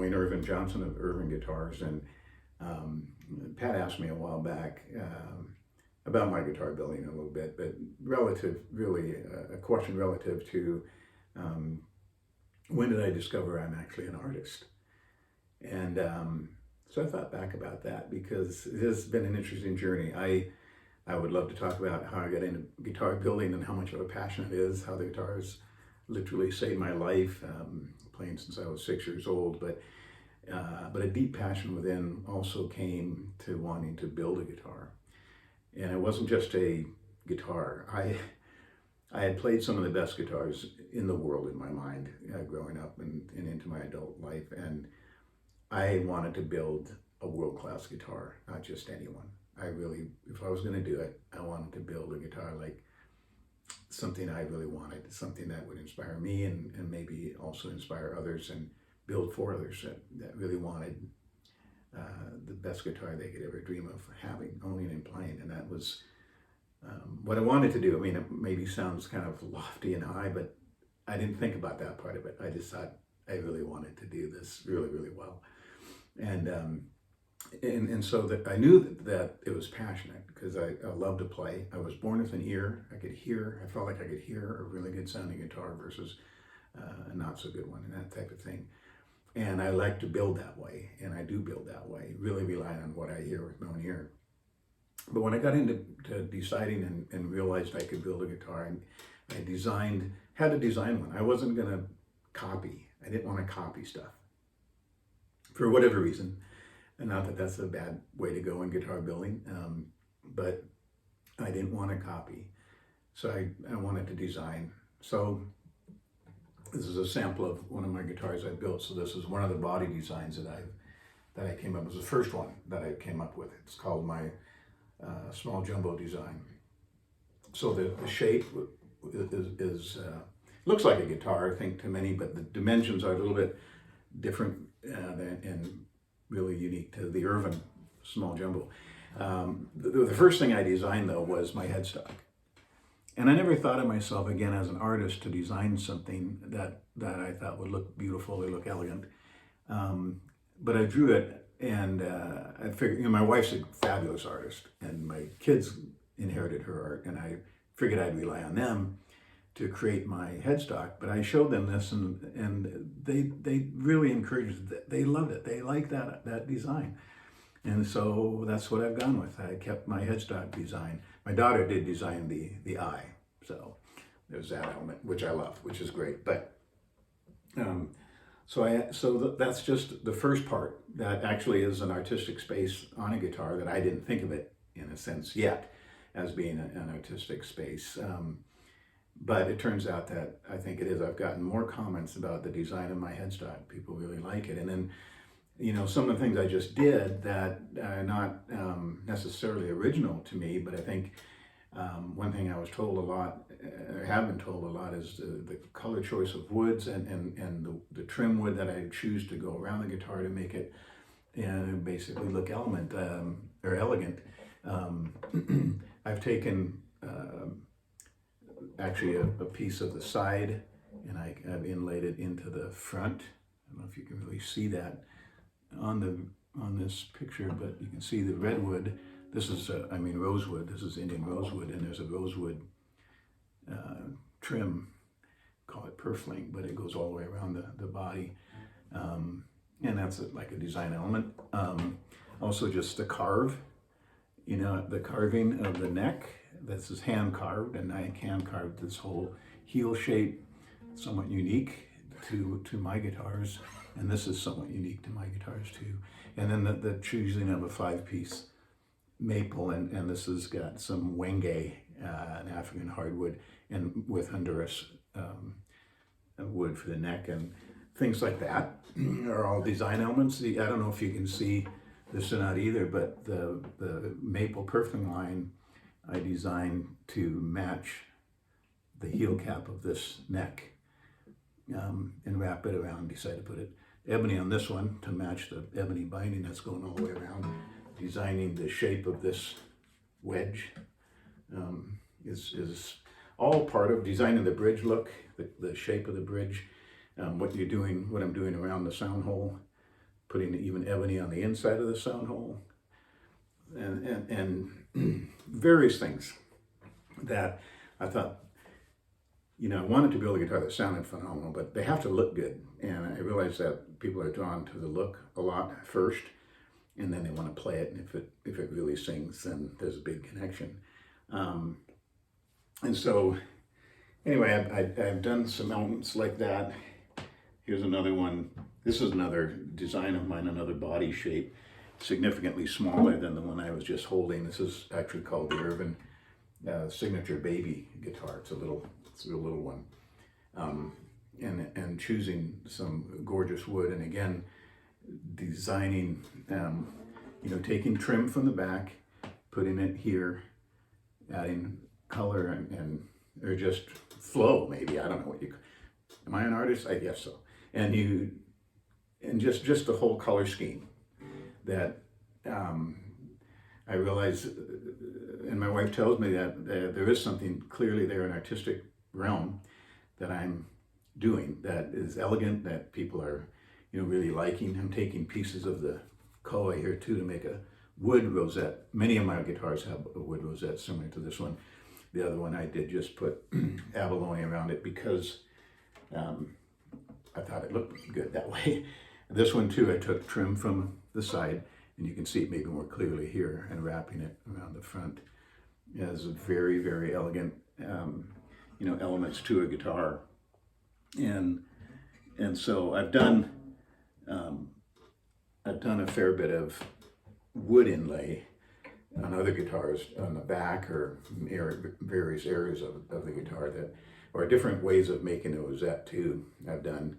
Wayne Irvin Johnson of Irvin Guitars, and Pat asked me a while back about my guitar building a little bit, but really a question relative to when did I discover I'm actually an artist? And so I thought back about that because it has been an interesting journey. I would love to talk about how I got into guitar building and how much of a passion it is, how the guitars literally saved my life, playing since I was 6 years old. But a deep passion within also came to wanting to build a guitar. And it wasn't just a guitar. I had played some of the best guitars in the world in my mind growing up and into my adult life. And I wanted to build a world-class guitar, not just anyone. If I was going to do it, I wanted to build a guitar like something I really wanted, something that would inspire me and maybe also inspire others and build for others that really wanted the best guitar they could ever dream of having, owning, and playing. And that was what I wanted to do. I mean, it maybe sounds kind of lofty and high, but I didn't think about that part of it. I just thought I really wanted to do this really, really well. And so that I knew that it was passionate because I love to play. I was born with an ear. I felt like I could hear a really good sounding guitar versus a not so good one and that type of thing. And I like to build that way, and I do build that way, really relying on what I hear with my own ear. But when I got into deciding and realized I could build a guitar, I had to design one. I wasn't going to copy. I didn't want to copy stuff for whatever reason. And not that that's a bad way to go in guitar building, but I didn't want to copy. So I wanted to design. So this is a sample of one of my guitars I built. So this is one of the body designs that I came up with. It was the first one that I came up with. It's called my small jumbo design. So the shape is looks like a guitar, I think, to many, but the dimensions are a little bit different and really unique to the Irvin small jumbo. The first thing I designed, though, was my headstock. And I never thought of myself, again, as an artist to design something that I thought would look beautiful or look elegant. But I drew it, and I figured, my wife's a fabulous artist, and my kids inherited her art, and I figured I'd rely on them to create my headstock. But I showed them this, and they really encouraged it. They loved it. They liked that design. And so that's what I've gone with. I kept my headstock design. My daughter did design the eye, so there's that element, which I love, which is great. But that's just the first part. That actually is an artistic space on a guitar that I didn't think of it, in a sense, yet, as being an artistic space. But it turns out that I think it is. I've gotten more comments about the design of my headstock. People really like it. And then, some of the things I just did that are not necessarily original to me, but I think one thing I was told a lot, or have been told a lot, is the color choice of woods and the trim wood that I choose to go around the guitar to make it basically look elegant. I've taken actually a piece of the side, and I've inlaid it into the front. I don't know if you can really see that on this picture, but you can see the redwood. This is rosewood. This is Indian rosewood, and there's a rosewood trim, call it purfling, but it goes all the way around the body, and that's like a design element. Also, just the carve, the carving of the neck. This is hand carved, and I hand carved this whole heel shape, somewhat unique to my guitars, and this is somewhat unique to my guitars too. And then the choosing of a 5-piece maple, and this has got some wenge, an African hardwood, and with Honduras wood for the neck, and things like that are all design elements. I don't know if you can see this or not either, but the maple purfling line I designed to match the heel cap of this neck, and wrap it around. Decided to put it ebony on this one to match the ebony binding that's going all the way around. Designing the shape of this wedge is all part of designing the bridge look, the shape of the bridge, what I'm doing around the sound hole, putting even ebony on the inside of the sound hole, and various things that I thought, I wanted to build a guitar that sounded phenomenal, but they have to look good. And I realized that people are drawn to the look a lot first, and then they want to play it. And if it really sings, then there's a big connection. And so, anyway, I've done some elements like that. Here's another one. This is another design of mine, another body shape, significantly smaller than the one I was just holding. This is actually called the Irvin Signature Baby guitar. It's a little one. And choosing some gorgeous wood, and again, designing, taking trim from the back, putting it here, adding color and or just flow, maybe. I don't know what am I an artist? I guess so. And just the whole color scheme that I realize, and my wife tells me that there is something clearly there, an artistic realm that I'm doing that is elegant, that people are, really liking. I'm taking pieces of the koa here too to make a wood rosette. Many of my guitars have a wood rosette similar to this one. The other one I did just put abalone around it because I thought it looked good that way. This one too, I took trim from the side, and you can see it maybe more clearly here, and wrapping it around the front. It has a very, very elegant, elements to a guitar. And so I've done a fair bit of wood inlay on other guitars on the back or various areas of the guitar or different ways of making a rosette too. I've done,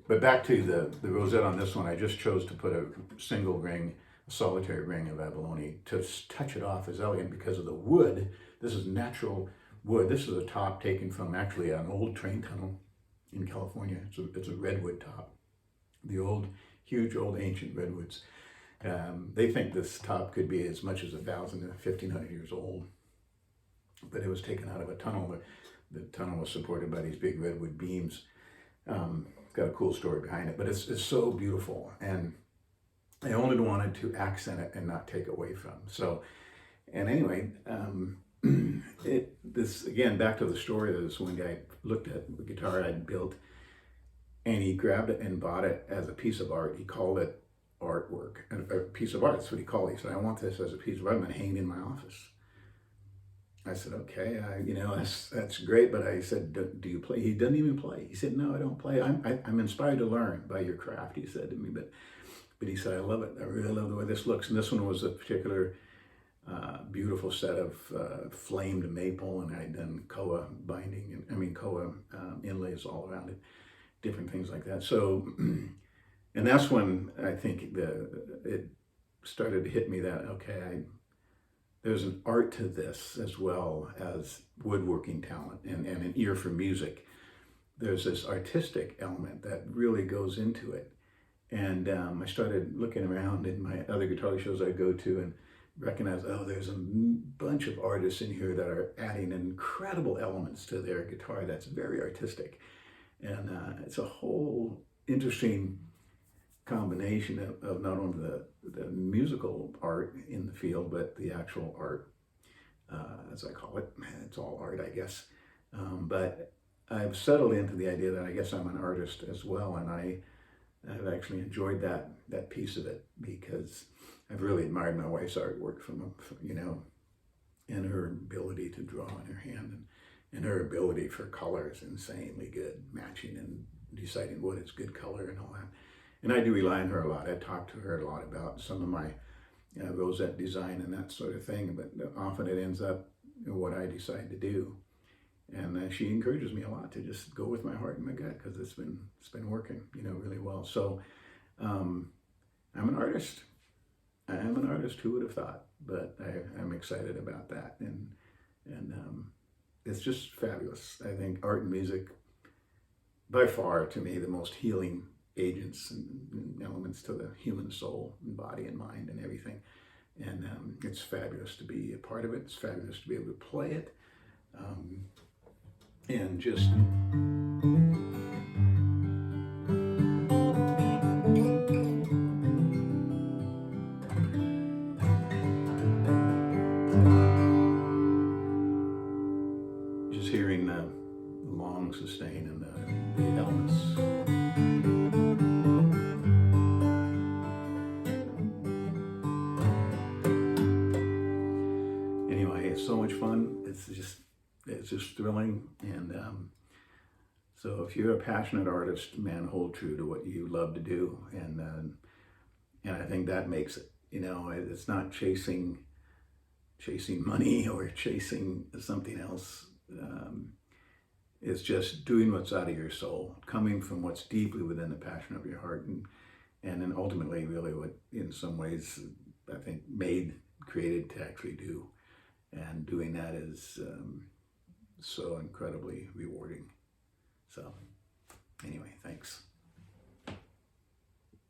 but back to the rosette on this one, I just chose to put a single ring, a solitary ring of abalone to touch it off as elegant because of the wood. This is natural wood. This is a top taken from actually an old train tunnel in California. It's a redwood top, the huge old ancient redwoods. They think this top could be as much as 1,000 to 1,500 years old, but it was taken out of a tunnel. The tunnel was supported by these big redwood beams. It's got a cool story behind it, but it's so beautiful, and I only wanted to accent it and not take away from. So, and anyway, this again, back to the story that this one guy looked at the guitar I'd built, and he grabbed it and bought it as a piece of art. He called it artwork, a piece of art. That's what he called it. He said, "I want this as a piece of art. I'm going to hang it in my office." I said, "Okay, that's great." But I said, "Do you play?" He doesn't even play. He said, "No, I don't play. I'm inspired to learn by your craft," he said to me. But he said, "I love it. I really love the way this looks." And this one was a particular beautiful set of flamed maple, and I'd done koa binding, koa inlays all around it, different things like that. So, and that's when I think it started to hit me that, okay, there's an art to this as well as woodworking talent and an ear for music. There's this artistic element that really goes into it. And I started looking around in my other guitar shows I go to and recognize, there's a bunch of artists in here that are adding incredible elements to their guitar that's very artistic. And it's a whole interesting combination of not only the musical art in the field, but the actual art, as I call it. It's all art, I guess. But I've settled into the idea that I guess I'm an artist as well, and I've actually enjoyed that piece of it because I've really admired my wife's artwork from and her ability to draw in her hand, and her ability for color is insanely good, matching and deciding what is good color and all that. And I do rely on her a lot. I talk to her a lot about some of my rosette design and that sort of thing, but often it ends up what I decide to do. And she encourages me a lot to just go with my heart and my gut because it's been working, really well. So I'm an artist. I am an artist. Who would have thought? But I'm excited about that, and it's just fabulous. I think art and music, by far, to me, the most healing agents and elements to the human soul and body and mind and everything. And it's fabulous to be a part of it. It's fabulous to be able to play it. And just it's just thrilling. And so if you're a passionate artist, man, hold true to what you love to do. And I think that makes it, it's not chasing money or chasing something else. It's just doing what's out of your soul, coming from what's deeply within the passion of your heart, and then ultimately really what in some ways I think created to actually do. And doing that is so incredibly rewarding. So anyway, thanks.